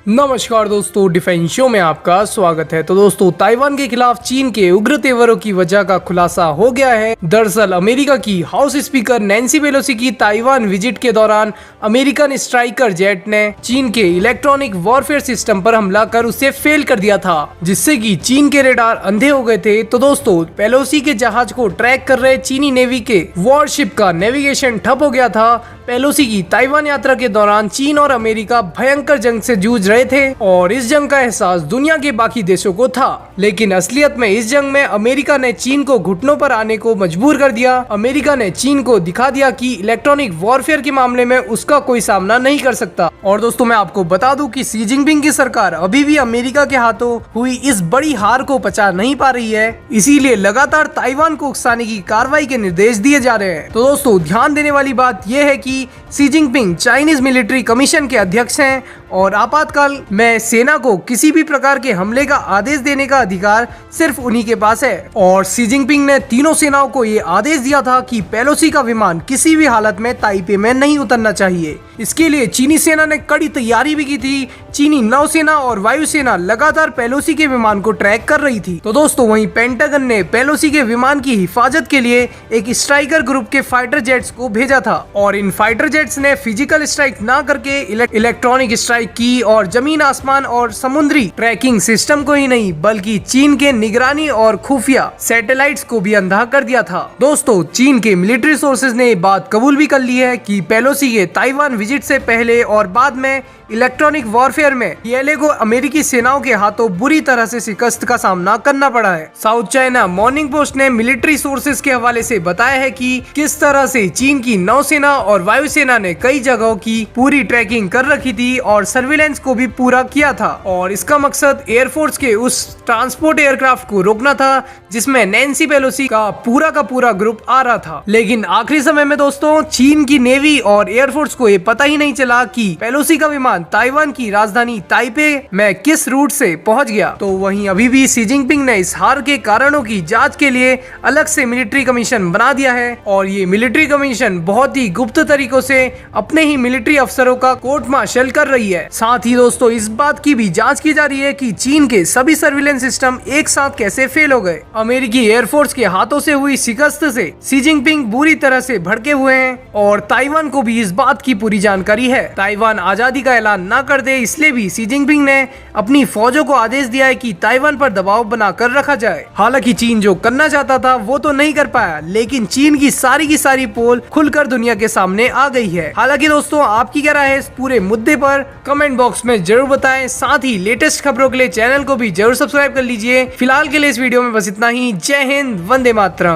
नमस्कार दोस्तों, defence show में आपका स्वागत है। तो दोस्तों, ताइवान के खिलाफ चीन के उग्र तेवरों की वजह का खुलासा हो गया है। दरअसल अमेरिका की हाउस स्पीकर नैन्सी पेलोसी की ताइवान विजिट के दौरान अमेरिकन स्ट्राइकर जेट ने चीन के इलेक्ट्रॉनिक वॉरफेयर सिस्टम पर हमला कर उसे फेल कर दिया था, जिससे कि चीन के रेडार अंधे हो गए थे। तो दोस्तों, पेलोसी के जहाज को ट्रैक कर रहे चीनी नेवी के वॉरशिप का नेविगेशन ठप हो गया था। पेलोसी की ताइवान यात्रा के दौरान चीन और अमेरिका भयंकर जंग से जूझ रहे थे और इस जंग का एहसास दुनिया के बाकी देशों को था, लेकिन असलियत में इस जंग में अमेरिका ने चीन को घुटनों पर आने को मजबूर कर दिया। अमेरिका ने चीन को दिखा दिया कि इलेक्ट्रॉनिक वॉरफेयर के मामले में उसका कोई सामना नहीं कर सकता। और दोस्तों, मैं आपको बता दूं कि शी जिनपिंग की सरकार अभी भी अमेरिका के हाथों हुई इस बड़ी हार को पचा नहीं पा रही है, इसीलिए लगातार ताइवान को उकसाने की कार्रवाई के निर्देश दिए जा रहे हैं। तो दोस्तों, ध्यान देने वाली बात यह है कि Xi Jinping Chinese military commission के अध्यक्ष हैं और आपातकाल में सेना को किसी भी प्रकार के हमले का आदेश देने का अधिकार सिर्फ उन्हीं के पास है। और शी जिनपिंग ने तीनों सेनाओं को ये आदेश दिया था कि पेलोसी का विमान किसी भी हालत में ताइपे में नहीं उतरना चाहिए। इसके लिए चीनी सेना ने कड़ी तैयारी भी की थी। चीनी नौसेना और वायुसेना लगातार पेलोसी के विमान को ट्रैक कर रही थी। तो दोस्तों, वहीं पेंटागन ने पेलोसी के विमान की हिफाजत के लिए एक स्ट्राइकर ग्रुप के फाइटर जेट्स को भेजा था और इन फाइटर जेट्स ने फिजिकल स्ट्राइक ना करके इलेक्ट्रॉनिक स्ट्राइक की और जमीन, आसमान और समुद्री ट्रैकिंग सिस्टम को ही नहीं बल्कि चीन के निगरानी और खुफिया सैटेलाइट्स को भी अंधा कर दिया था। दोस्तों, चीन के मिलिट्री सोर्सेज ने ये बात कबूल भी कर ली है कि पेलोसी के ताइवान विजिट से पहले और बाद में इलेक्ट्रॉनिक वॉरफेयर में पीएलए को अमेरिकी सेनाओं के हाथों बुरी तरह से शिकस्त का सामना करना पड़ा है। साउथ चाइना मॉर्निंग पोस्ट ने मिलिट्री सोर्सेज के हवाले से बताया है कि किस तरह से चीन की नौसेना और वायुसेना ने कई जगहों की पूरी ट्रैकिंग कर रखी थी और सर्विलेंस को भी पूरा किया था और इसका मकसद एयरफोर्स के उस ट्रांसपोर्ट एयरक्राफ्ट को रोकना था जिसमें नैन्सी पेलोसी का पूरा ग्रुप आ रहा था। लेकिन आखिरी समय में दोस्तों, चीन की नेवी और एयरफोर्स को ये पता ही नहीं चला कि पेलोसी का विमान ताइवान की राजधानी ताइपे में किस रूट से पहुंच गया। तो वहीं अभी भी शी जिनपिंग ने इस हार के कारणों की जांच के लिए अलग से मिलिट्री कमीशन बना दिया है और ये मिलिट्री कमीशन बहुत ही गुप्त तरीकों से अपने ही मिलिट्री अफसरों का कोर्ट मार्शल कर रही है। साथ ही दोस्तों, इस बात की भी जांच की जा रही है कि चीन के सभी सर्विलेंस सिस्टम एक साथ कैसे फेल हो गए। अमेरिकी एयरफोर्स के हाथों से हुई शिकस्त से शी जिनपिंग बुरी तरह से भड़के हुए हैं और ताइवान को भी इस बात की पूरी जानकारी है। ताइवान आजादी का ऐलान ना कर दे, इसलिए भी शी जिनपिंग ने अपनी फौजों को आदेश दिया है कि ताइवान पर दबाव बनाकर रखा जाए। हालांकि चीन जो करना चाहता था वो तो नहीं कर पाया, लेकिन चीन की सारी पोल खुलकर दुनिया के सामने आ गई है। हालांकि दोस्तों, आपकी क्या राय है इस पूरे मुद्दे पर कमेंट बॉक्स में जरूर बताएं। साथ ही लेटेस्ट खबरों के लिए चैनल को भी जरूर सब्सक्राइब कर लीजिए। फिलहाल के लिए इस वीडियो में बस इतना ही। जय हिंद, वंदे मातरम।